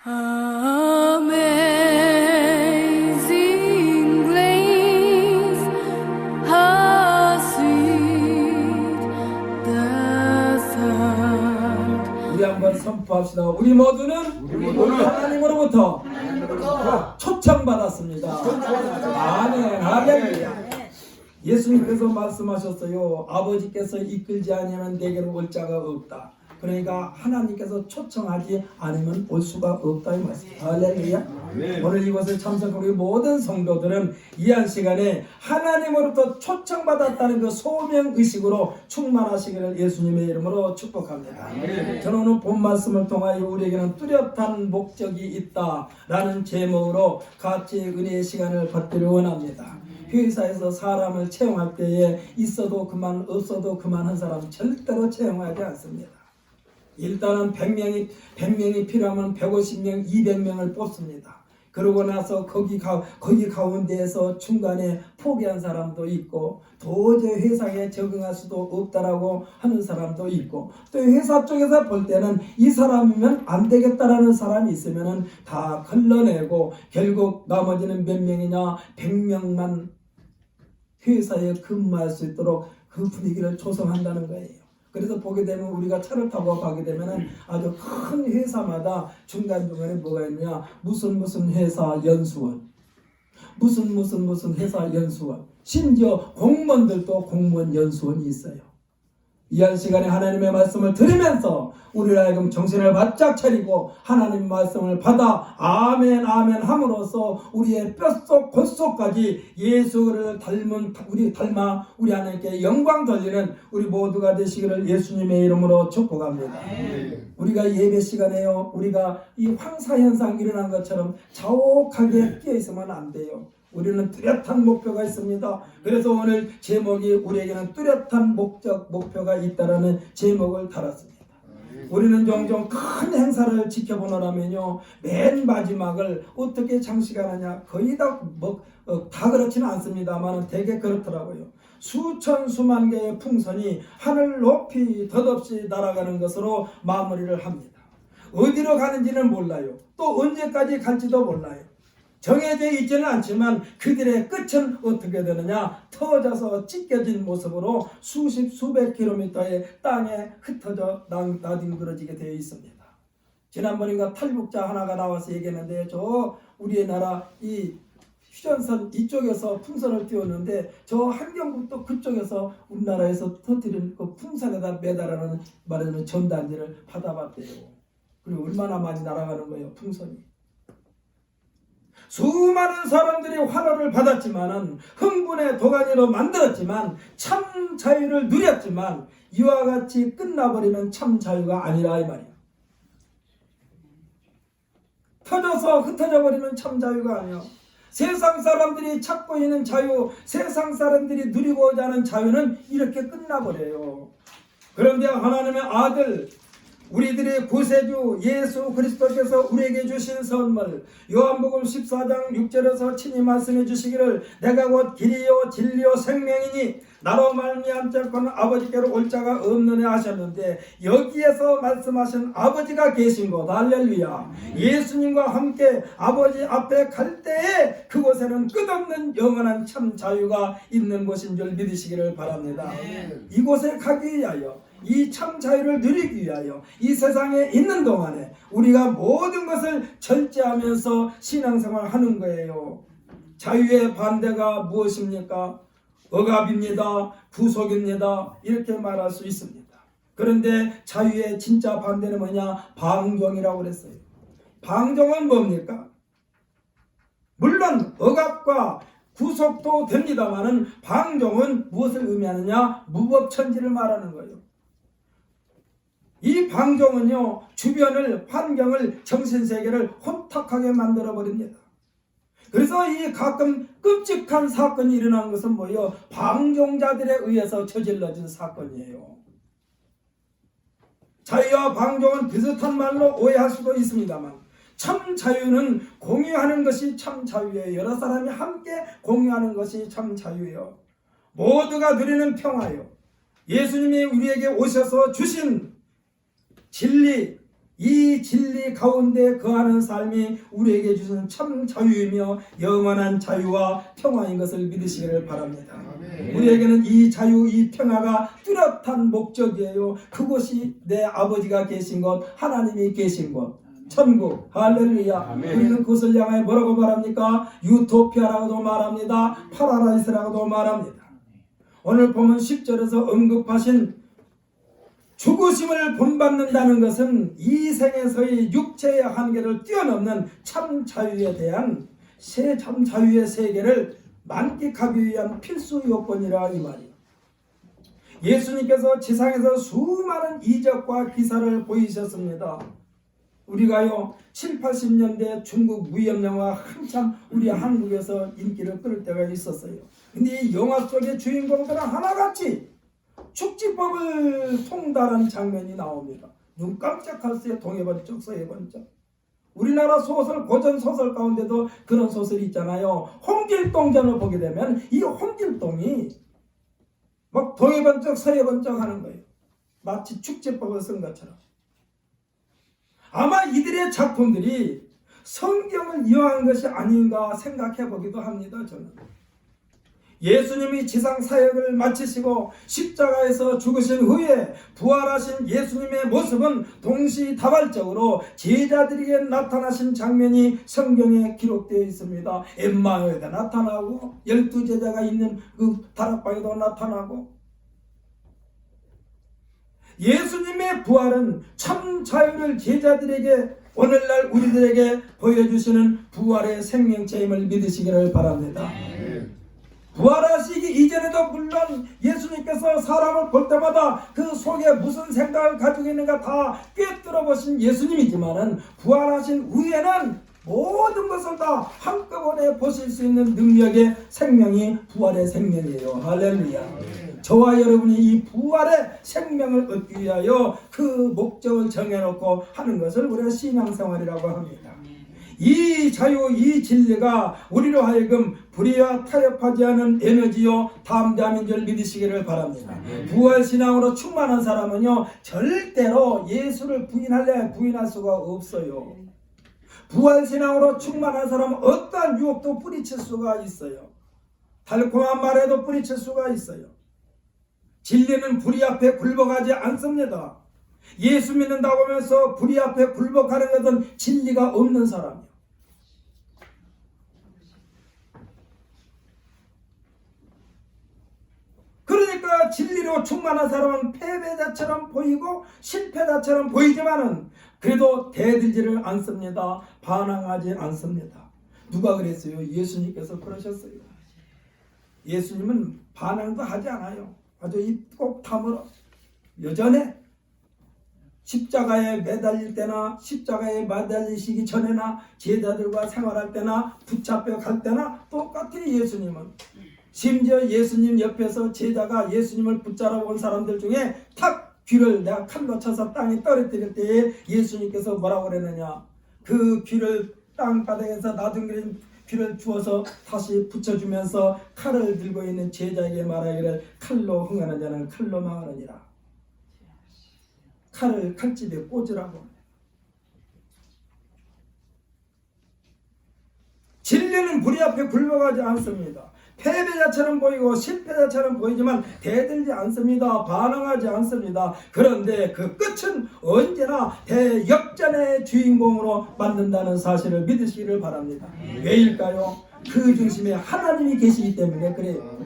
Amazing grace, how sweet the sound. 우리 한번 선포합시다. 우리 모두는 하나님으로부터 초청받았습니다. 아멘. 할렐루야. 예수님께서 말씀하셨어요. 아버지께서 이끌지 아니하면 내게로 올 자가 없다. 그러니까 하나님께서 초청하지 않으면 올 수가 없다 이 말씀. 할렐루야. 오늘 이곳에 참석한 우리 모든 성도들은 이한 시간에 하나님으로부터 초청받았다는 그 소명의식으로 충만하시기를 예수님의 이름으로 축복합니다. 저는 오늘 본 말씀을 통하여 우리에게는 뚜렷한 목적이 있다라는 제목으로 같이 은혜의 시간을 갖기를 원합니다. 회사에서 사람을 채용할 때에 있어도 그만 없어도 그만 한 사람 절대로 채용하지 않습니다. 일단은 100명이 필요하면 150명, 200명을 뽑습니다. 그러고 나서 거기 가운데에서 중간에 포기한 사람도 있고 도저히 회사에 적응할 수도 없다라고 하는 사람도 있고 또 회사 쪽에서 볼 때는 이 사람이면 안 되겠다라는 사람이 있으면은 다 걸러내고 결국 나머지는 몇 명이냐 100명만 회사에 근무할 수 있도록 그 분위기를 조성한다는 거예요. 그래서 보게 되면 우리가 차를 타고 가게 되면 아주 큰 회사마다 중간중간에 뭐가 있느냐 무슨 회사 연수원 무슨 회사 연수원 심지어 공무원들도 공무원 연수원이 있어요. 이한 시간에 하나님의 말씀을 들으면서 우리를 하여금 정신을 바짝 차리고 하나님의 말씀을 받아 아멘 함으로써 우리의 뼛속 골속까지 예수를 닮아 우리 하나님께 영광 돌리는 우리 모두가 되시기를 예수님의 이름으로 축복합니다. 우리가 예배 시간에요 우리가 이 황사현상 일어난 것처럼 자욱하게 끼어 있으면 안 돼요. 우리는 뚜렷한 목표가 있습니다. 그래서 오늘 제목이 우리에게는 뚜렷한 목표가 있다라는 제목을 달았습니다. 우리는 종종 큰 행사를 지켜보느라면요 맨 마지막을 어떻게 장식하느냐 거의 다 그렇지는 않습니다만 되게 그렇더라고요. 수천 수만 개의 풍선이 하늘 높이 덧없이 날아가는 것으로 마무리를 합니다. 어디로 가는지는 몰라요. 또 언제까지 갈지도 몰라요. 정해져 있지는 않지만 그들의 끝은 어떻게 되느냐 터져서 찢겨진 모습으로 수백 킬로미터의 땅에 흩어져 나뒹굴어지게 되어 있습니다. 지난번인가 탈북자 하나가 나와서 얘기했는데 저 우리의 나라 이 휴전선 이쪽에서 풍선을 띄웠는데 저 한경북도 그쪽에서 우리나라에서 터뜨린 그 풍선에다 매달아는 말하는 전단지를 받아봤대요. 그리고 얼마나 많이 날아가는 거예요 풍선이. 수많은 사람들이 환호를 받았지만은 흥분의 도가니로 만들었지만 참 자유를 누렸지만 이와 같이 끝나버리면 참 자유가 아니라 이 말이야. 터져서 흩어져 버리면 참 자유가 아니야. 세상 사람들이 찾고 있는 자유, 세상 사람들이 누리고자 하는 자유는 이렇게 끝나버려요. 그런데 하나님의 아들 우리들의 구세주 예수 그리스도께서 우리에게 주신 선물 요한복음 14장 6절에서 친히 말씀해 주시기를 내가 곧 길이요 진리요 생명이니 나로 말미암지 않고는 아버지께로 올 자가 없느냐 하셨는데 여기에서 말씀하신 아버지가 계신 곳 할렐루야 예수님과 함께 아버지 앞에 갈 때에 그곳에는 끝없는 영원한 참 자유가 있는 곳인 줄 믿으시기를 바랍니다. 이곳에 가기 위하여 이 참 자유를 누리기 위하여 이 세상에 있는 동안에 우리가 모든 것을 절제하면서 신앙생활을 하는 거예요. 자유의 반대가 무엇입니까? 억압입니다. 구속입니다. 이렇게 말할 수 있습니다. 그런데 자유의 진짜 반대는 뭐냐? 방종이라고 그랬어요. 방종은 뭡니까? 물론 억압과 구속도 됩니다만은 방종은 무엇을 의미하느냐? 무법천지를 말하는 거예요. 이 방종은요 주변을 환경을 정신세계를 혼탁하게 만들어 버립니다. 그래서 이 가끔 끔찍한 사건이 일어난 것은 뭐예요? 방종자들에 의해서 저질러진 사건이에요. 자유와 방종은 비슷한 말로 오해할 수도 있습니다만 참 자유는 공유하는 것이 참 자유예요. 여러 사람이 함께 공유하는 것이 참 자유예요. 모두가 누리는 평화요. 예수님이 우리에게 오셔서 주신 진리, 이 진리 가운데 거하는 삶이 우리에게 주신 참 자유이며 영원한 자유와 평화인 것을 믿으시기를 바랍니다. 우리에게는 이 자유, 이 평화가 뚜렷한 목적이에요. 그곳이 내 아버지가 계신 곳, 하나님이 계신 곳, 천국. 할렐루야. 우리는 그것을 향하여 뭐라고 말합니까? 유토피아라고도 말합니다. 파라다이스라고도 말합니다. 오늘 보면 10절에서 언급하신 죽으심을 본받는다는 것은 이 생에서의 육체의 한계를 뛰어넘는 참 자유에 대한 참 자유의 세계를 만끽하기 위한 필수 요건이라 이 말이에요. 예수님께서 지상에서 수많은 이적과 기사를 보이셨습니다. 우리가요 7, 80년대 중국 무협영화 한참 우리 한국에서 인기를 끌 때가 있었어요. 근데 이 영화 속의 주인공들은 하나같이 축지법을 통달한 장면이 나옵니다. 눈 깜짝할 새 동해 번쩍 서해 번쩍. 우리나라 소설, 고전 소설 가운데도 그런 소설이 있잖아요. 홍길동전을 보게 되면 이 홍길동이 막 동해 번쩍 서해 번쩍 하는 거예요. 마치 축지법을 쓴 것처럼. 아마 이들의 작품들이 성경을 이용한 것이 아닌가 생각해 보기도 합니다. 저는. 예수님이 지상 사역을 마치시고 십자가에서 죽으신 후에 부활하신 예수님의 모습은 동시다발적으로 제자들에게 나타나신 장면이 성경에 기록되어 있습니다. 엠마오에도 나타나고 12제자가 있는 그 다락방에도 나타나고 예수님의 부활은 참 자유를 제자들에게 오늘날 우리들에게 보여주시는 부활의 생명체임을 믿으시기를 바랍니다. 부활하시기 이전에도 물론 예수님께서 사람을 볼 때마다 그 속에 무슨 생각을 가지고 있는가 다 꿰뚫어 보신 예수님이지만은 부활하신 후에는 모든 것을 다 한꺼번에 보실 수 있는 능력의 생명이 부활의 생명이에요. 할렐루야. 저와 여러분이 이 부활의 생명을 얻기 위하여 그 목적을 정해놓고 하는 것을 우리가 신앙생활이라고 합니다. 이 자유, 이 진리가 우리로 하여금 불의와 타협하지 않은 에너지요 담대함인 줄 믿으시기를 바랍니다. 부활신앙으로 충만한 사람은요 절대로 예수를 부인할래 부인할 수가 없어요. 부활신앙으로 충만한 사람은 어떠한 유혹도 뿌리칠 수가 있어요. 달콤한 말에도 뿌리칠 수가 있어요. 진리는 불의 앞에 굴복하지 않습니다. 예수 믿는다고 하면서 불의 앞에 굴복하는 것은 진리가 없는 사람이에요. 그러니까 진리로 충만한 사람은 패배자처럼 보이고 실패자처럼 보이지만은 그래도 대들지를 않습니다. 반항하지 않습니다. 누가 그랬어요? 예수님께서 그러셨어요. 예수님은 반항도 하지 않아요. 아주 입 꼭 다물어 여전해. 십자가에 매달릴 때나 십자가에 매달리시기 전에나 제자들과 생활할 때나 붙잡혀 갈 때나 똑같아요. 예수님은 심지어 예수님 옆에서 제자가 예수님을 붙잡아 온 사람들 중에 탁 귀를 내가 칼로 쳐서 땅에 떨어뜨릴 때에 예수님께서 뭐라고 그랬느냐, 그 귀를 땅바닥에서 나둥기는 귀를 주어서 다시 붙여주면서 칼을 들고 있는 제자에게 말하기를 칼로 흥하는 자는 칼로 망하느니라. 칼을 칼집에 꽂으라고. 진리는 불의 앞에 굴복하지 않습니다. 패배자처럼 보이고 실패자처럼 보이지만 대들지 않습니다. 반항하지 않습니다. 그런데 그 끝은 언제나 대역전의 주인공으로 만든다는 사실을 믿으시기를 바랍니다. 왜일까요? 그 중심에 하나님이 계시기 때문에 그래요.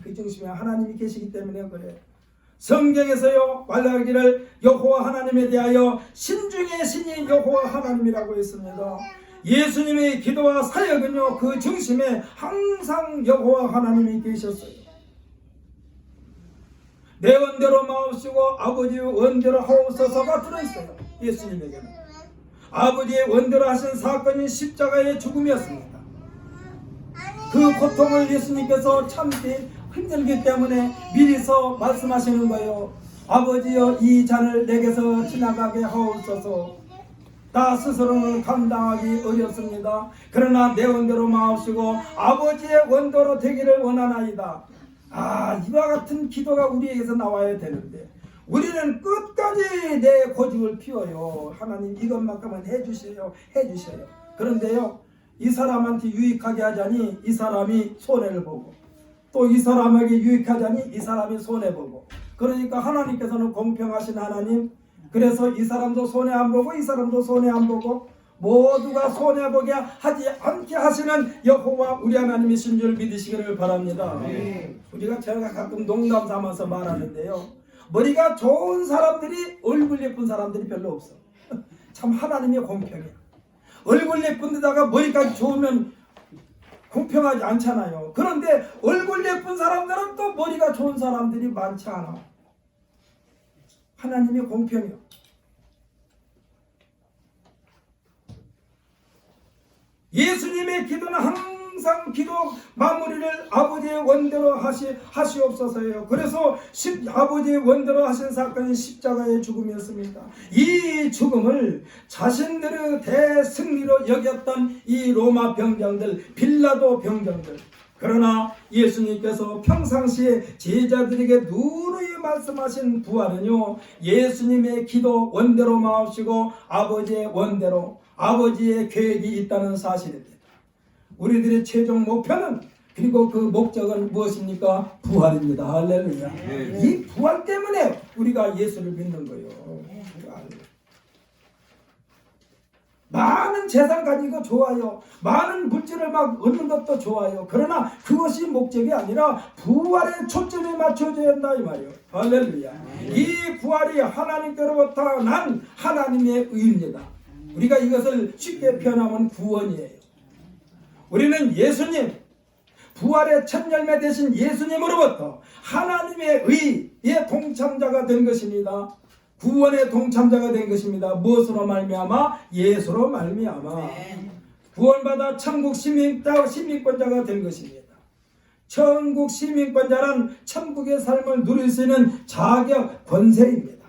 그 중심에 하나님이 계시기 때문에 그래요. 성경에서요 말하기를 여호와 하나님에 대하여 신중의 신이 여호와 하나님이라고 했습니다. 예수님의 기도와 사역은요 그 중심에 항상 여호와 하나님이 계셨어요. 내 원대로 마옵시고 아버지의 원대로 하옵소서가 들어있어요. 예수님에게는 아버지의 원대로 하신 사건이 십자가의 죽음이었습니다. 그 고통을 예수님께서 참기 힘들기 때문에 미리서 말씀하시는 거예요. 아버지여 이 잔을 내게서 지나가게 하옵소서. 나 스스로는 감당하기 어렵습니다. 그러나 내 원대로 마옵시고 아버지의 원대로 되기를 원하나이다. 이와 같은 기도가 우리에게서 나와야 되는데 우리는 끝까지 내 고집을 피워요. 하나님 이것만큼은 해주세요. 해주세요. 그런데요, 이 사람한테 유익하게 하자니 이 사람이 손해를 보고, 또 이 사람에게 유익하자니 이 사람이 손해보고, 그러니까 하나님께서는 공평하신 하나님, 그래서 이 사람도 손해 안 보고 이 사람도 손해 안 보고 모두가 손해보게 하지 않게 하시는 여호와 우리 하나님이신 줄 믿으시기를 바랍니다. 우리가 제가 가끔 농담 삼아서 말하는데요, 머리가 좋은 사람들이 얼굴 예쁜 사람들이 별로 없어. 참 하나님의 공평이야. 얼굴 예쁜 데다가 머리까지 좋으면 공평하지 않잖아요. 그런데 얼굴 예쁜 사람들은 또 머리가 좋은 사람들이 많지 않아. 하나님의 공평이요. 예수님의 기도는 항상 기도 마무리를 아버지의 원대로 하시옵소서예요. 그래서 아버지의 원대로 하신 사건이 십자가의 죽음이었습니다. 이 죽음을 자신들의 대승리로 여겼던 이 로마 병정들, 빌라도 병정들, 그러나 예수님께서 평상시에 제자들에게 누누이 말씀하신 부활은요, 예수님의 기도 원대로 마옵시고 아버지의 원대로, 아버지의 계획이 있다는 사실입니다. 우리들의 최종 목표는, 그리고 그 목적은 무엇입니까? 부활입니다. 할렐루야. 이 부활 때문에 우리가 예수를 믿는 거예요. 많은 재산 가지고 좋아요. 많은 물질을 막 얻는 것도 좋아요. 그러나 그것이 목적이 아니라 부활에 초점이 맞춰져야 한다 이 말이에요. 할렐루야. 이 부활이 하나님께로부터 난 하나님의 의입니다. 우리가 이것을 쉽게 표현하면 구원이에요. 우리는 예수님, 부활의 첫 열매 되신 예수님으로부터 하나님의 의의 동참자가 된 것입니다. 구원의 동참자가 된 것입니다. 무엇으로 말미암아? 예수로 말미암아. 구원받아 천국 시민권자가 된 것입니다. 천국 시민권자란 천국의 삶을 누릴 수 있는 자격, 권세입니다.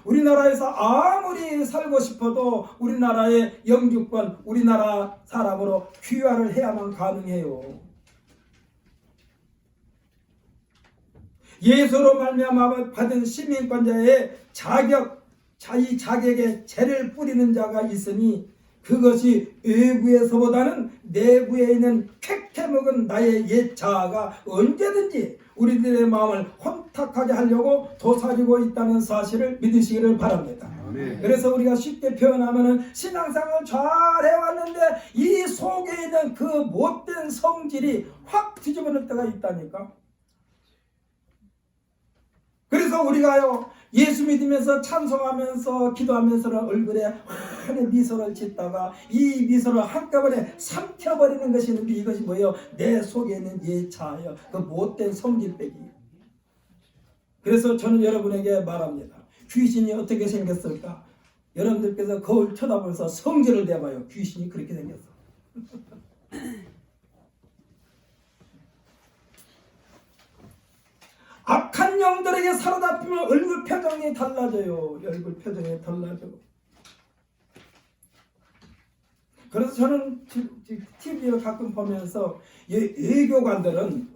우리나라에서 아무리 살고 싶어도 우리나라의 영주권, 우리나라 사람으로 귀화를 해야만 가능해요. 예수로 말미암아 받은 시민권자의 자격, 이 자격에 죄를 뿌리는 자가 있으니 그것이 외부에서보다는 내부에 있는 쾌쾌먹은 나의 옛 자아가 언제든지 우리들의 마음을 혼탁하게 하려고 도사리고 있다는 사실을 믿으시기를 바랍니다. 그래서 우리가 쉽게 표현하면 신앙생활을 잘 해왔는데 이 속에 있는 그 못된 성질이 확 뒤집어질 때가 있다니까. 그래서 우리가요, 예수 믿으면서 찬송하면서 기도하면서는 얼굴에 환한 미소를 짓다가 이 미소를 한꺼번에 삼켜버리는 것이 있는데, 이것이 뭐예요? 내 속에 있는 예 자아요. 그 못된 성질 빼기. 그래서 저는 여러분에게 말합니다. 귀신이 어떻게 생겼을까? 여러분들께서 거울 쳐다보면서 성질을 내봐요. 귀신이 그렇게 생겼어. 악한 영들에게 사로잡히면 얼굴 표정이 달라져요. 얼굴 표정이 달라져. 그래서 저는 TV를 가끔 보면서 외교관들은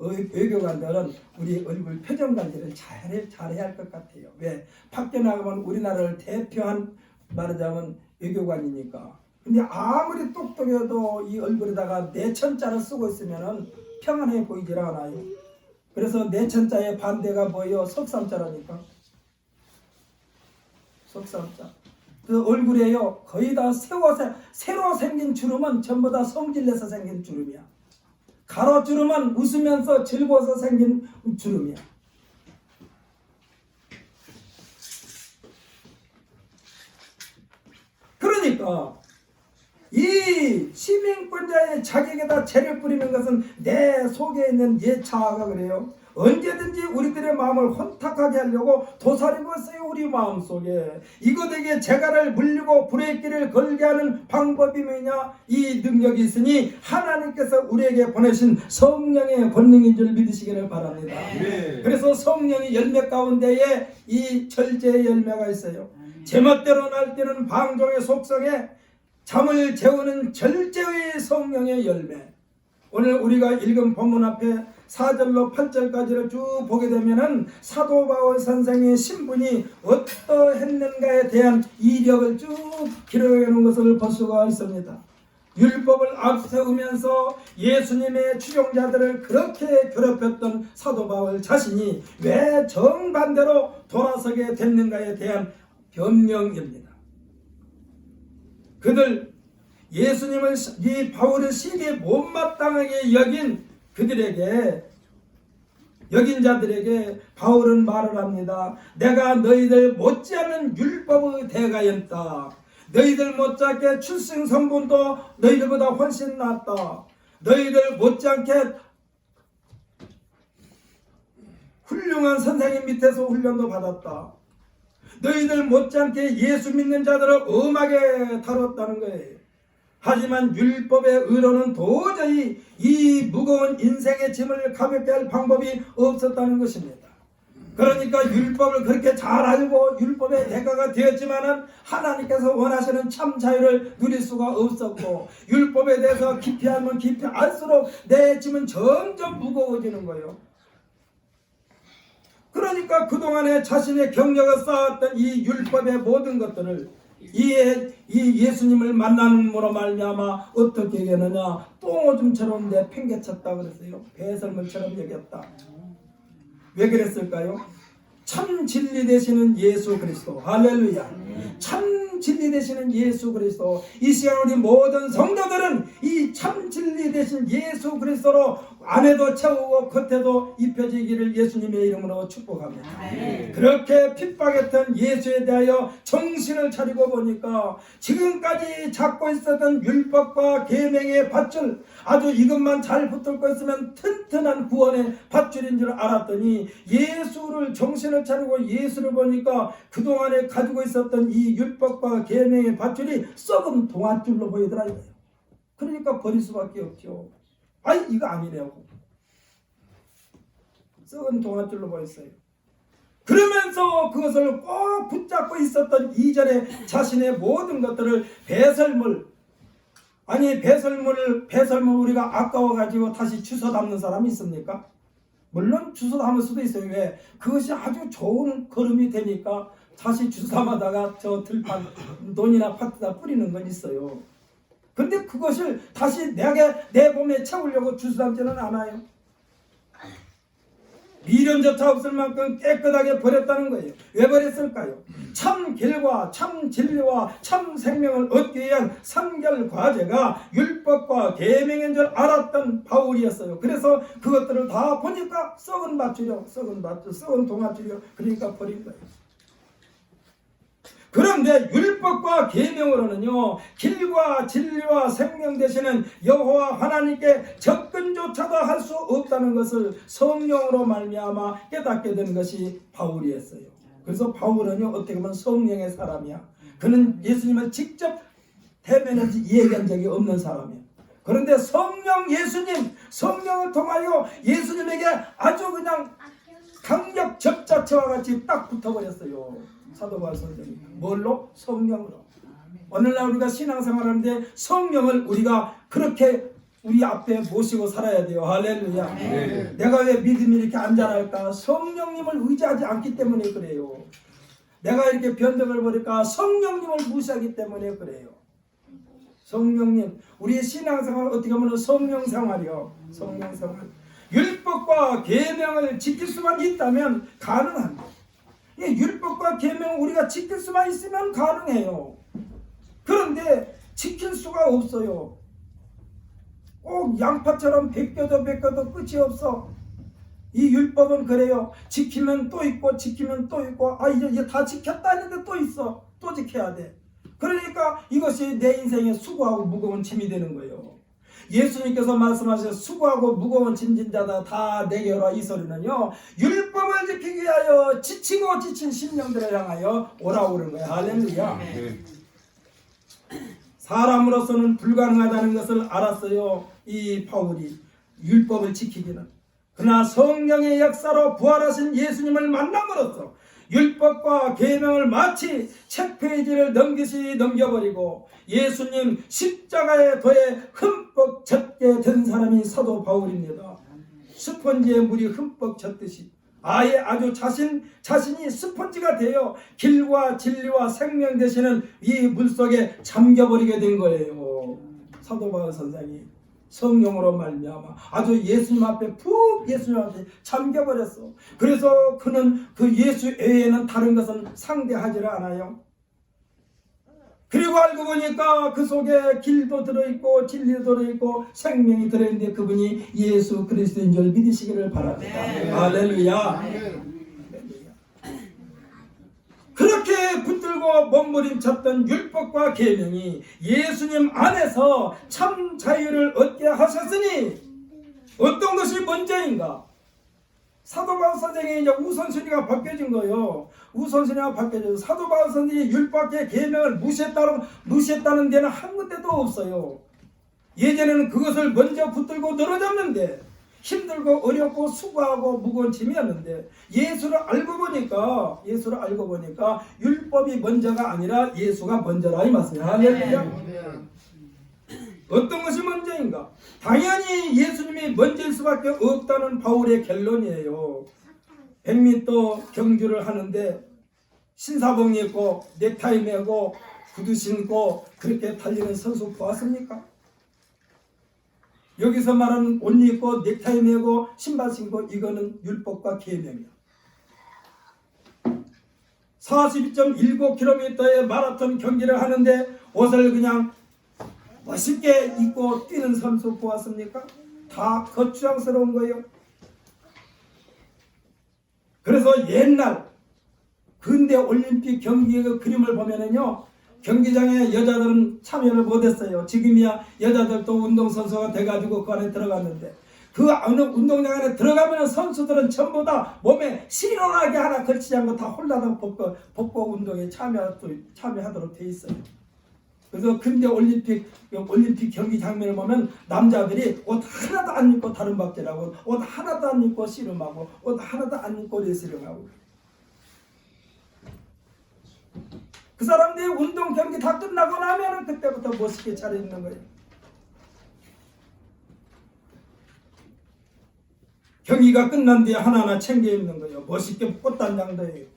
우리 얼굴 표정 관리를 잘해야 할 것 같아요. 왜? 밖에 나가면 우리나라를 대표한, 말하자면 외교관이니까. 근데 아무리 똑똑해도 이 얼굴에다가 내천자를 쓰고 있으면 평안해 보이질 않아요. 그래서 내천자의 반대가 뭐예요? 석삼자라니까. 석삼자. 그 얼굴에요, 거의 다 새로 생긴 주름은 전부 다 성질내서 생긴 주름이야. 가로주름은 웃으면서 즐거워서 생긴 주름이야. 그러니까 이 시민권자의 자격에다 죄를 뿌리는 것은 내 속에 있는 옛 자아가 그래요. 언제든지 우리들의 마음을 혼탁하게 하려고 도사리고 있어요. 우리 마음속에 이것에게 재갈을 물리고 브레이크를 걸게 하는 방법이 뭐냐? 이 능력이 있으니 하나님께서 우리에게 보내신 성령의 권능인 줄 믿으시기를 바랍니다. 네. 그래서 성령의 열매 가운데에 이 절제의 열매가 있어요. 제멋대로 날 때는 방종의 속성에 잠을 재우는 절제의 성령의 열매. 오늘 우리가 읽은 본문 앞에 4절로 8절까지를 쭉 보게 되면은 사도 바울 선생의 신분이 어떠했는가에 대한 이력을 쭉 기록해 놓은 것을 볼 수가 있습니다. 율법을 앞세우면서 예수님의 추종자들을 그렇게 괴롭혔던 사도 바울 자신이 왜 정반대로 돌아서게 됐는가에 대한 변명입니다. 그들 예수님을 이 바울을 시기에 못마땅하게 여긴 그들에게 여긴 자들에게 바울은 말을 합니다. 내가 너희들 못지않은 율법의 대가였다. 너희들 못지않게 출생 성분도 너희들보다 훨씬 낫다. 너희들 못지않게 훌륭한 선생님 밑에서 훈련도 받았다. 너희들 못지않게 예수 믿는 자들을 엄하게 다뤘다는 거예요. 하지만 율법의 의로는 도저히 이 무거운 인생의 짐을 가볍게 할 방법이 없었다는 것입니다. 그러니까 율법을 그렇게 잘 알고 율법의 대가가 되었지만은 하나님께서 원하시는 참 자유를 누릴 수가 없었고, 율법에 대해서 깊이 알면 깊이 알수록 내 짐은 점점 무거워지는 거예요. 그러니까 그동안에 자신의 경력을 쌓았던 이 율법의 모든 것들을 이 예수님을 만남으로 말미암아 어떻게 여겼느냐, 똥오줌처럼 내팽개쳤다 그랬어요. 배설물처럼 여겼다. 왜 그랬을까요? 참 진리 되시는 예수 그리스도, 할렐루야. 참 진리 되시는 예수 그리스도, 이 시간 우리 모든 성도들은 이 참 진리 되신 예수 그리스도로 안에도 채우고 겉에도 입혀지기를 예수님의 이름으로 축복합니다. 그렇게 핍박했던 예수에 대하여 정신을 차리고 보니까 지금까지 잡고 있었던 율법과 계명의 밧줄, 아주 이것만 잘 붙들고 있으면 튼튼한 구원의 밧줄인 줄 알았더니 예수를 정신을 차리고 예수를 보니까 그동안에 가지고 있었던 이 율법과 계명의 밧줄이 썩은 동아줄로 보이더라고요. 그러니까 버릴 수밖에 없죠. 아니 이거 아니래요. 썩은 동아줄로 보였어요. 그러면서 그것을 꼭 붙잡고 있었던 이전에 자신의 모든 것들을 배설물, 아니 배설물 우리가 아까워가지고 다시 주워 담는 사람이 있습니까? 물론 주워 담을 수도 있어요. 왜? 그것이 아주 좋은 걸음이 되니까 다시 주워 담아다가 저 들판 논이나 밭에다 뿌리는 건 있어요. 근데 그것을 다시 내 몸에 채우려고 주워 담지는 않아요. 미련조차 없을 만큼 깨끗하게 버렸다는 거예요. 왜 버렸을까요? 참 길과 참 진리와 참 생명을 얻기 위한 선결 과제가 율법과 계명인 줄 알았던 바울이었어요. 그래서 그것들을 다 보니까 썩은 밧줄이요, 썩은 동아줄이요. 그러니까 버린 거예요. 그런데 율법과 계명으로는요, 길과 진리와 생명 되시는 여호와 하나님께 접근조차도 할 수 없다는 것을 성령으로 말미암아 깨닫게 된 것이 바울이었어요. 그래서 바울은요, 어떻게 보면 성령의 사람이야. 그는 예수님을 직접 대면해서 얘기한 적이 없는 사람이에요. 그런데 성령 예수님, 성령을 통하여 예수님에게 아주 그냥 강력 접자체와 같이 딱 붙어버렸어요. 사도 바울 선생님. 뭘로? 성령으로. 오늘날 우리가 신앙생활하는데 성령을 우리가 그렇게 우리 앞에 모시고 살아야 돼요. 할렐루야. 네. 내가 왜 믿음이 이렇게 안 자랄까? 성령님을 의지하지 않기 때문에 그래요. 내가 이렇게 변덕을 버릴까? 성령님을 무시하기 때문에 그래요. 성령님, 우리의 신앙생활 어떻게 보면 성령생활이요. 성령생활. 율법과 계명을 지킬 수만 있다면 가능합니다. 율법과 계명을 우리가 지킬 수만 있으면 가능해요. 그런데 지킬 수가 없어요. 꼭 양파처럼 벗겨도 끝이 없어. 이 율법은 그래요. 지키면 또 있고 지키면 또 있고, 이제 다 지켰다 했는데 또 있어. 또 지켜야 돼. 그러니까 이것이 내 인생에 수고하고 무거운 짐이 되는 거예요. 예수님께서 말씀하셔서 수고하고 무거운 짐진 자다 다 내게 오라, 이 소리는요, 율법을 지키기 위하여 지치고 지친 심령들을 향하여 오라고 그러는 거예요. 할렐루야. 네. 사람으로서는 불가능하다는 것을 알았어요, 이 바울이. 율법을 지키기는. 그러나 성령의 역사로 부활하신 예수님을 만남으로써 율법과 계명을 마치 책 페이지를 넘기시 넘겨버리고 예수님 십자가의 도에 흠뻑 젖게 된 사람이 사도 바울입니다. 스펀지에 물이 흠뻑 젖듯이 아예 아주 자신이 스펀지가 되어 길과 진리와 생명 되시는 이 물속에 잠겨버리게 된 거예요. 사도 바울 선생이 성령으로 말미암아 아주 예수님 앞에 예수님 앞에 잠겨버렸어. 그래서 그는 그 예수 외에는 다른 것은 상대하지를 않아요. 그리고 알고 보니까 그 속에 길도 들어있고 진리도 들어있고 생명이 들어있는데 그분이 예수 그리스도인 줄 믿으시기를 바랍니다. 할렐루야. 그렇게 붙들고 몸부림쳤던 율법과 계명이 예수님 안에서 참 자유를 얻게 하셨으니 어떤 것이 먼저인가? 사도 바울 선생이 이제 우선순위가 바뀌어진 거예요. 우선순위가 바뀌어져서 사도 바울 선생이 율법의 계명을 무시했다는 데는 한 군데도 없어요. 예전에는 그것을 먼저 붙들고 늘어졌는데 힘들고 어렵고 수고하고 무거운 짐이었는데 예수를 알고 보니까 율법이 먼저가 아니라 예수가 먼저라 이 말씀이에요. 할렐루야. 어떤 것이 먼저인가? 당연히 예수님이 먼저일 수밖에 없다는 바울의 결론이에요. 100m 경주를 하는데 신사복 입고 넥타이 매고 구두 신고 그렇게 달리는 선수 보았습니까? 여기서 말하는 옷 입고 넥타이 매고 신발 신고 이거는 율법과 계명이야. 42.19km의 마라톤 경기를 하는데 옷을 그냥 멋있게 입고 뛰는 선수 보았습니까? 다 거추장스러운 거예요. 그래서 옛날 근대 올림픽 경기의 그 그림을 보면은요, 경기장에 여자들은 참여를 못했어요. 지금이야 여자들도 운동선수가 돼가지고 그 안에 들어갔는데 그 어느 운동장 안에 들어가면 선수들은 전부 다 몸에 실온하게 하나 걸치지 않고 다 홀라당 복고 운동에 참여하도록 돼 있어요. 그래서 근대 올림픽 경기 장면을 보면 남자들이 옷 하나도 안 입고 다른 박제라고, 옷 하나도 안 입고 씨름하고, 옷 하나도 안 입고 레슬링하고. 그 사람들이 운동 경기 다 끝나고 나면 그때부터 멋있게 차려입는 거예요. 경기가 끝난 뒤에 하나하나 챙겨 입는 거예요. 멋있게 꽃단장도 해요.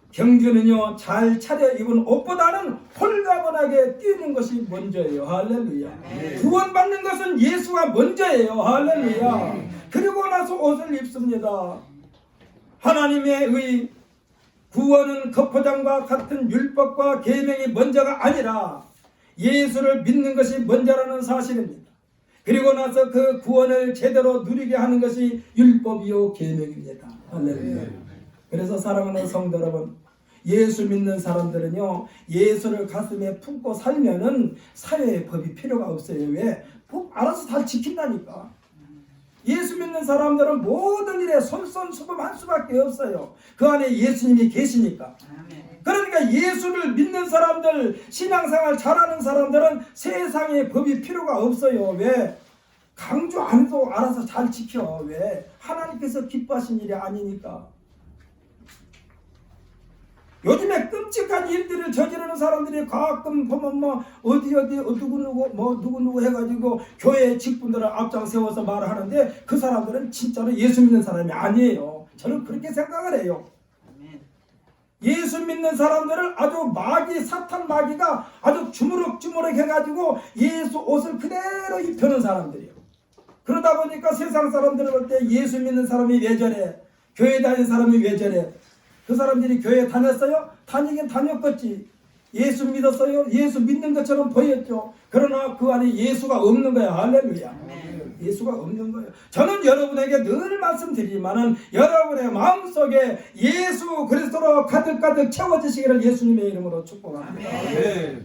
경주는요, 잘 차려입은 옷보다는 홀가분하게 뛰는 것이 먼저예요. 할렐루야. 구원받는 것은 예수가 먼저예요. 할렐루야. 그리고 나서 옷을 입습니다. 하나님의 구원은 겉포장과 같은 율법과 계명이 먼저가 아니라 예수를 믿는 것이 먼저라는 사실입니다. 그리고 나서 그 구원을 제대로 누리게 하는 것이 율법이요 계명입니다. 할렐루야. 그래서 사랑하는 성도 여러분, 예수 믿는 사람들은요, 예수를 가슴에 품고 살면은 사회의 법이 필요가 없어요. 왜? 법 알아서 다 지킨다니까. 예수 믿는 사람들은 모든 일에 솔선수범할 수밖에 없어요. 그 안에 예수님이 계시니까. 그러니까 예수를 믿는 사람들, 신앙생활 잘하는 사람들은 세상에 법이 필요가 없어요. 왜? 강조 안 해도 알아서 잘 지켜. 왜? 하나님께서 기뻐하신 일이 아니니까. 요즘에 끔찍한 일들을 저지르는 사람들이 가끔 보면 어디 누구 해가지고 교회 직분들을 앞장 세워서 말을 하는데 그 사람들은 진짜로 예수 믿는 사람이 아니에요. 저는 그렇게 생각을 해요. 예수 믿는 사람들을 아주 사탄 마귀가 아주 주무럭주무럭 해가지고 예수 옷을 그대로 입혀놓은 사람들이에요. 그러다 보니까 세상 사람들을 볼 때 예수 믿는 사람이 왜 저래? 교회 다니는 사람이 왜 저래? 그 사람들이 교회 다녔어요? 다니긴 다녔겠지. 예수 믿었어요? 예수 믿는 것처럼 보였죠. 그러나 그 안에 예수가 없는 거야. 할렐루야. 예수가 없는 거예요. 저는 여러분에게 늘 말씀드리지만은 여러분의 마음속에 예수 그리스도로 가득가득 채워지시기를 예수님의 이름으로 축복합니다.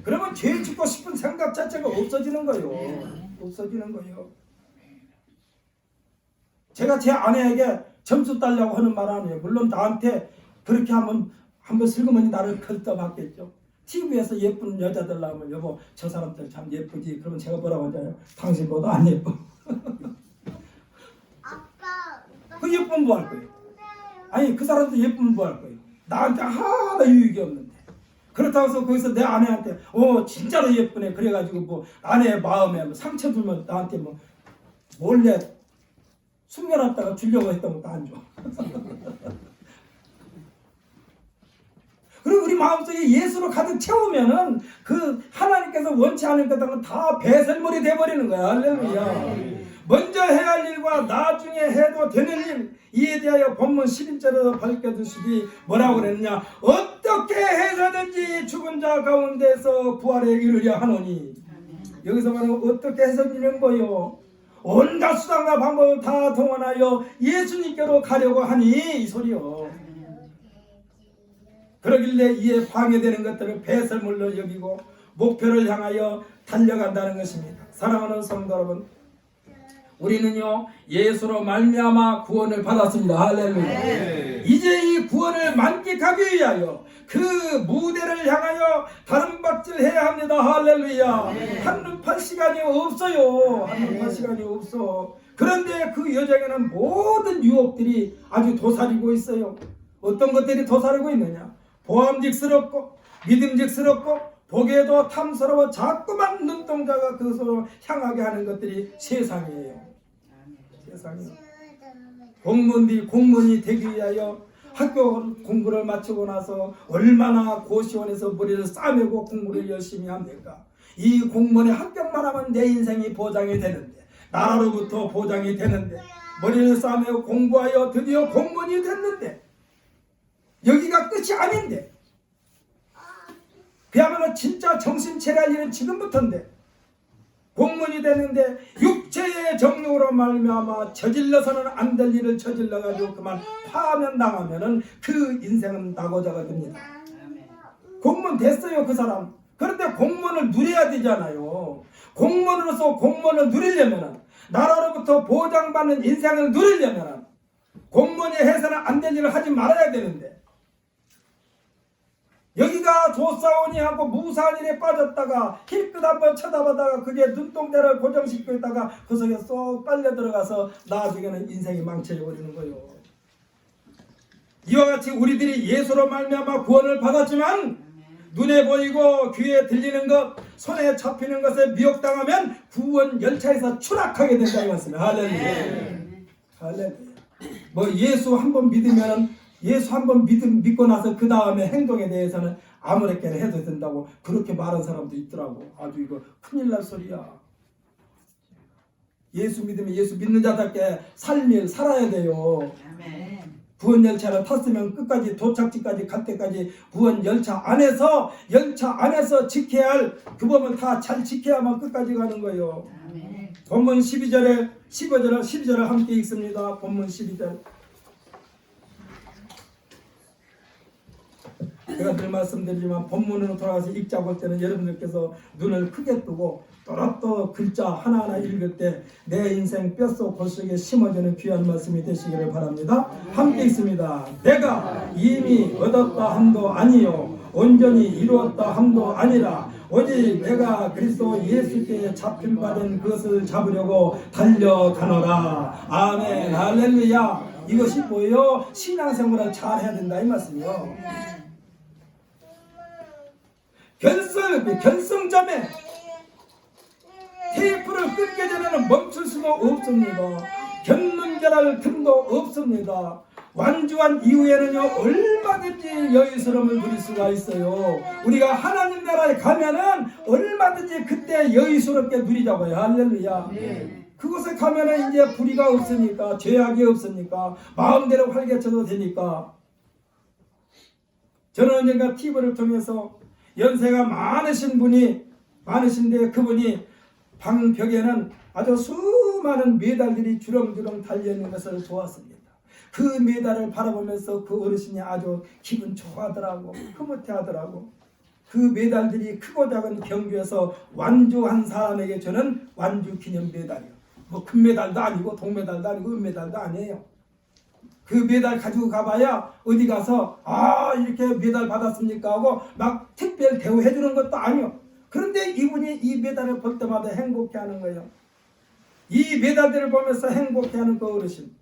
그러면 죄 짓고 싶은 생각 자체가 없어지는 거예요. 없어지는 거예요. 제가 제 아내에게 점수 따려고 하는 말 아니에요. 물론 나한테 그렇게 한번 슬그머니 나를 걸떠봤겠죠. TV에서 예쁜 여자들 나오면 여보 저 사람들 참 예쁘지. 그러면 제가 뭐라고 하잖아요. 당신보다 안 예뻐. 그 예쁘면 뭐 할 거예요? 아니 그 사람도 예쁘면 뭐 할 거예요? 나한테 하나도 유익이 없는데. 그렇다고 해서 거기서 내 아내한테 진짜로 예쁘네 그래가지고 뭐 아내의 마음에 뭐 상처 주면 나한테 뭐 몰래 숨겨놨다가 주려고 했던 것도 안 줘. 그리고 우리 마음속에 예수로 가득 채우면은 그 하나님께서 원치 않은 것들은 다 배설물이 돼버리는 거야. 할렐루야. 먼저 해야 할 일과 나중에 해도 되는 일, 이에 대하여 본문 11절에서 밝혀주시기 뭐라고 그랬느냐. 어떻게 해서든지 죽은 자 가운데서 부활에 이르려 하노니. 여기서 말하는 어떻게 해서든지는 뭐요? 온갖 수단과 방법을 다 동원하여 예수님께로 가려고 하니 이 소리요. 그러길래 이에 방해되는 것들을 배설물로 여기고 목표를 향하여 달려간다는 것입니다. 사랑하는 성도 여러분, 우리는요 예수로 말미암아 구원을 받았습니다. 할렐루야. 네. 이제 이 구원을 만끽하기 위하여 그 무대를 향하여 다름박질해야 합니다. 할렐루야. 네. 한눈 팔 시간이 없어요. 한눈 팔 시간이 없어. 그런데 그 여정에는 모든 유혹들이 아주 도사리고 있어요. 어떤 것들이 도사리고 있느냐. 보암직스럽고 믿음직스럽고 보기에도 탐스러워 자꾸만 눈동자가 그것으로 향하게 하는 것들이 세상이에요. 세상이에요. 공무원이 되기 위하여 학교 공부를 마치고 나서 얼마나 고시원에서 머리를 싸매고 공부를 열심히 합니까? 이 공무원에 합격만 하면 내 인생이 보장이 되는데, 나라로부터 보장이 되는데, 머리를 싸매고 공부하여 드디어 공무원이 됐는데 여기가 끝이 아닌데, 그야말로 진짜 정신 차려야 할 일은 지금부터인데, 공무원이 됐는데 육체의 정욕으로 말미암아 저질러서는 안 될 일을 저질러가지고 그만 파면 당하면은 그 인생은 낙오자가 됩니다. 공무원 됐어요 그 사람. 그런데 공무원을 누려야 되잖아요. 공무원으로서 공무원을 누리려면은, 나라로부터 보장받는 인생을 누리려면은 공무원이 해서는 안 될 일을 하지 말아야 되는데, 여기가 조사원이 하고 무사한 일에 빠졌다가 힐끗 한번 쳐다보다가 그게 눈동자를 고정시키고 있다가 그 속에 쏙 빨려 들어가서 나중에는 인생이 망쳐져 버리는 거예요. 이와 같이 우리들이 예수로 말미암아 구원을 받았지만 눈에 보이고 귀에 들리는 것, 손에 잡히는 것에 미혹당하면 구원 열차에서 추락하게 된다 이것입니다. 할렐루야. 할렐루야. 뭐 예수 한번 믿으면, 예수 한번 믿고 나서 그 다음에 행동에 대해서는 아무렇게나 해도 된다고 그렇게 말하는 사람도 있더라고. 아주 이거 큰일 날 소리야. 예수 믿으면 예수 믿는 자답게 삶을 살아야 돼요. 구원 열차를 탔으면 끝까지 도착지까지 갈 때까지 구원 열차 안에서 지켜야 할 그 법을 다 잘 지켜야만 끝까지 가는 거예요. 본문 12절에 12절을 함께 읽습니다. 본문 12절. 제가 늘 말씀드리지만 본문으로 돌아가서 읽자 볼 때는 여러분들께서 눈을 크게 뜨고 또렷또 글자 하나하나 읽을 때 내 인생 뼛속 골속에 심어지는 귀한 말씀이 되시기를 바랍니다. 함께 읽습니다. 내가 이미 얻었다 함도 아니요 온전히 이루었다 함도 아니라 오직 내가 그리스도 예수께 잡힌 바된 그것을 잡으려고 달려가노라. 아멘. 할렐루야. 이것이 뭐예요? 신앙생활을 잘 해야 된다 이 말씀이요. 결승점에 테이프를 끊기 전에는 멈출 수가 없습니다. 견문결할 틈도 없습니다. 완주한 이후에는요 얼마든지 여유스러움을 누릴 수가 있어요. 우리가 하나님 나라에 가면은 얼마든지 그때 여유스럽게 누리자고요. 할렐루야. 그곳에 가면은 이제 불의가 없으니까, 죄악이 없으니까, 마음대로 활개쳐도 되니까. 저는 언젠가 TV를 통해서 연세가 많으신데 그분이 방벽에는 아주 수많은 메달들이 주렁주렁 달려있는 것을 보았습니다. 그 메달을 바라보면서 그 어르신이 아주 기분 좋아하더라고, 흐뭇해하더라고. 그 메달들이 크고 작은 경주에서 완주한 사람에게 주는 완주 기념 메달이요. 뭐 금메달도 아니고 동메달도 아니고 은메달도 아니에요. 그 메달 가지고 가봐야 어디 가서 이렇게 메달 받았습니까 하고 막 특별 대우해 주는 것도 아니요. 그런데 이분이 이 메달을 볼 때마다 행복해하는 거예요. 이 메달들을 보면서 행복해하는 그 어르신,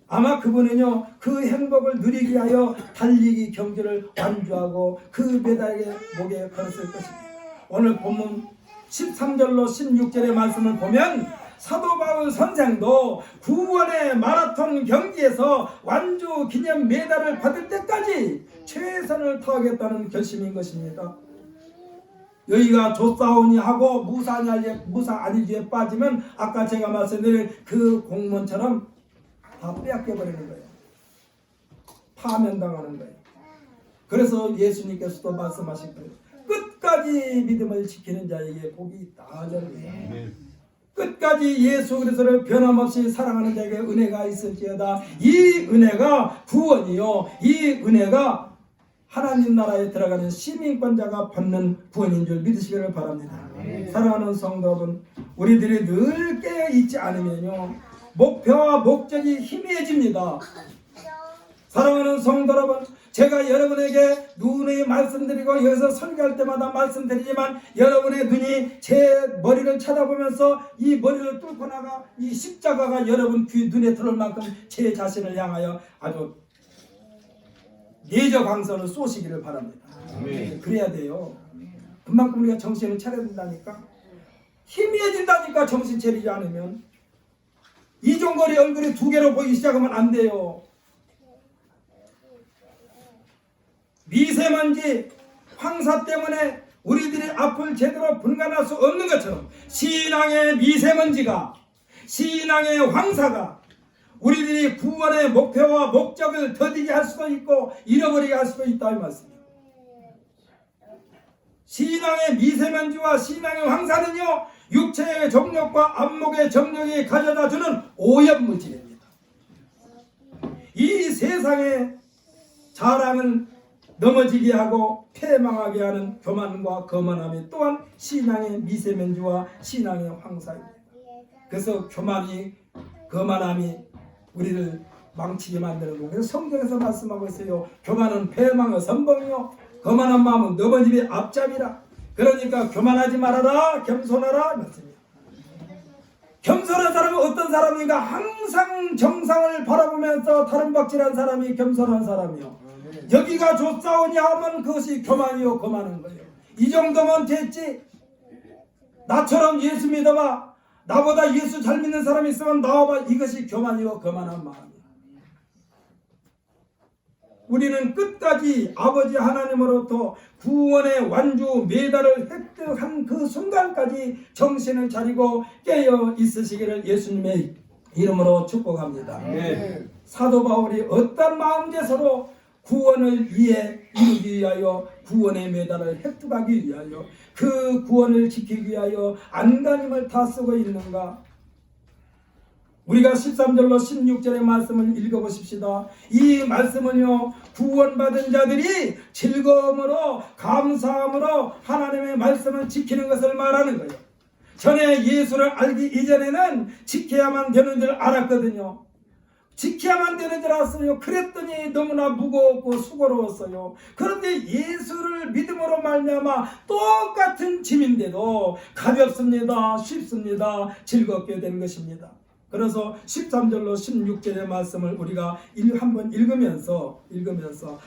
아마 그분은요 그 행복을 누리기 위하여 달리기 경주를 완주하고 그 메달의 목에 걸었을 것입니다. 오늘 본문 13절로 16절의 말씀을 보면 사도 바울 선생도 구원의 마라톤 경기에서 완주 기념 메달을 받을 때까지 최선을 다하겠다는 결심인 것입니다. 여기가 조사오니 하고 무사 아니지에 빠지면 아까 제가 말씀드린 그 공무원처럼 다 빼앗겨버리는 거예요. 파면당하는 거예요. 그래서 예수님께서도 말씀하신 거예요. 끝까지 믿음을 지키는 자에게 복이 있다. 끝까지 예수 그리스도를 변함없이 사랑하는 자에게 은혜가 있을지어다. 이 은혜가 구원이요, 이 은혜가 하나님 나라에 들어가는 시민권자가 받는 구원인 줄 믿으시기를 바랍니다. 사랑하는 성도 여러분, 우리들이 늘 깨어있지 않으면요 목표와 목적이 희미해집니다. 사랑하는 성도 여러분, 제가 여러분에게 누누이 말씀드리고 여기서 설교할 때마다 말씀드리지만 여러분의 눈이 제 머리를 쳐다보면서 이 머리를 뚫고 나가 이 십자가가 여러분 귀 눈에 들어올 만큼 제 자신을 향하여 아주 예저광선을 쏘시기를 바랍니다. 그래야 돼요. 그만큼 우리가 정신을 차려야 된다니까. 희미해진다니까. 정신 차리지 않으면 이종거리 얼굴이 두 개로 보이기 시작하면 안 돼요. 미세먼지 황사 때문에 우리들이 앞을 제대로 분간할 수 없는 것처럼 신앙의 미세먼지가, 신앙의 황사가 우리들이 구원의 목표와 목적을 더디게 할 수도 있고 잃어버리게 할 수도 있다 이 말씀이에요. 신앙의 미세먼지와 신앙의 황사는요 육체의 정력과 안목의 정력이 가져다주는 오염물질입니다. 이 세상의 자랑은 넘어지게 하고 패망하게 하는 교만과 거만함이 또한 신앙의 미세먼지와 신앙의 황사입니다. 그래서 교만이, 거만함이 우리를 망치게 만드는 거예요. 그래서 성경에서 말씀하고 있어요. 교만은 패망의 선봉이요 거만한 마음은 넘어짐의 앞잡이라. 그러니까 교만하지 말아라, 겸손하라 말씀이에요. 겸손한 사람은 어떤 사람인가? 항상 정상을 바라보면서 다른 박질한 사람이 겸손한 사람이요. 여기가 좋사오냐 하면 그것이 교만이요 거만한 거예요. 이 정도면 됐지. 나처럼 예수 믿어봐. 나보다 예수 잘 믿는 사람이 있으면 나와봐. 이것이 교만이요 거만한 마음이야. 우리는 끝까지 아버지 하나님으로부터 구원의 완주 메달을 획득한 그 순간까지 정신을 차리고 깨어 있으시기를 예수님의 이름으로 축복합니다. 사도 바울이 어떤 마음제서로 구원을 위해 이루기 위하여 구원의 메달을 획득하기 위하여 그 구원을 지키기 위하여 안간힘을 다 쓰고 있는가? 우리가 13절로 16절의 말씀을 읽어보십시다. 이 말씀은요 구원받은 자들이 즐거움으로 감사함으로 하나님의 말씀을 지키는 것을 말하는 거예요. 전에 예수를 알기 이전에는 지켜야만 되는 줄 알았거든요. 지켜야만 되는 줄 알았어요. 그랬더니 너무나 무겁고 수고로웠어요. 그런데 예수를 믿음으로 말미암아 똑같은 짐인데도 가볍습니다. 쉽습니다. 즐겁게 된 것입니다. 그래서 13절로 16절의 말씀을 우리가 한번 읽으면서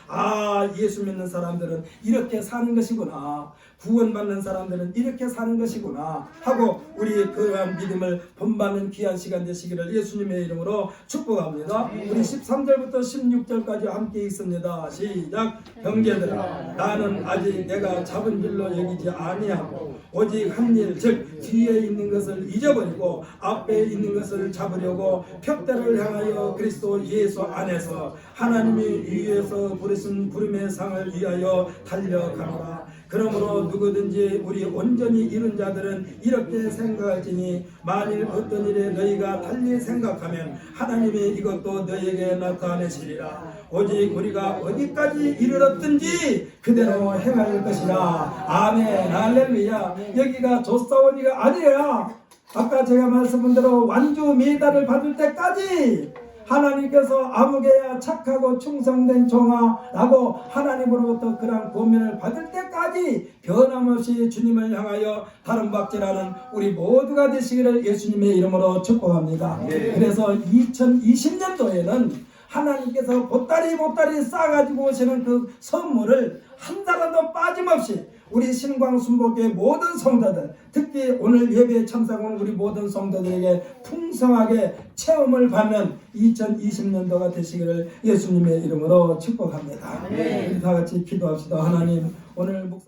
아 예수 믿는 사람들은 이렇게 사는 것이구나, 구원받는 사람들은 이렇게 사는 것이구나 하고 우리 그러한 믿음을 본받는 귀한 시간 되시기를 예수님의 이름으로 축복합니다. 우리 13절부터 16절까지 함께 읽습니다. 시작. 형제들아, 나는 아직 내가 잡은 길로 여기지 아니하고 오직 한 일, 즉 뒤에 있는 것을 잊어버리고 앞에 있는 것을 잡으려고 벽대를 향하여 그리스도 예수 안에서 하나님이 위에서 부르신 부름의 상을 위하여 달려가노라. 그러므로 누구든지 우리 온전히 이룬 자들은 이렇게 생각할지니 만일 어떤 일에 너희가 달리 생각하면 하나님이 이것도 너희에게 나타내시리라. 오직 우리가 어디까지 이르렀든지 그대로 행할 것이라. 아멘. 할렐루야. 여기가 조사원이가 아니라 아까 제가 말씀한 대로 완주 메달을 받을 때까지 하나님께서 아무개야 착하고 충성된 종아라고 하나님으로부터 그런 권면을 받을 때까지 변함없이 주님을 향하여 다른 박질하는 우리 모두가 되시기를 예수님의 이름으로 축복합니다. 그래서 2020년도에는 하나님께서 보따리 싸가지고 오시는 그 선물을 한 사람도 빠짐없이 우리 신광순복의 모든 성도들, 특히 오늘 예배에 참석한 우리 모든 성도들에게 풍성하게 체험을 받는 2020년도가 되시기를 예수님의 이름으로 축복합니다. 우리 다 같이 기도합시다. 하나님, 오늘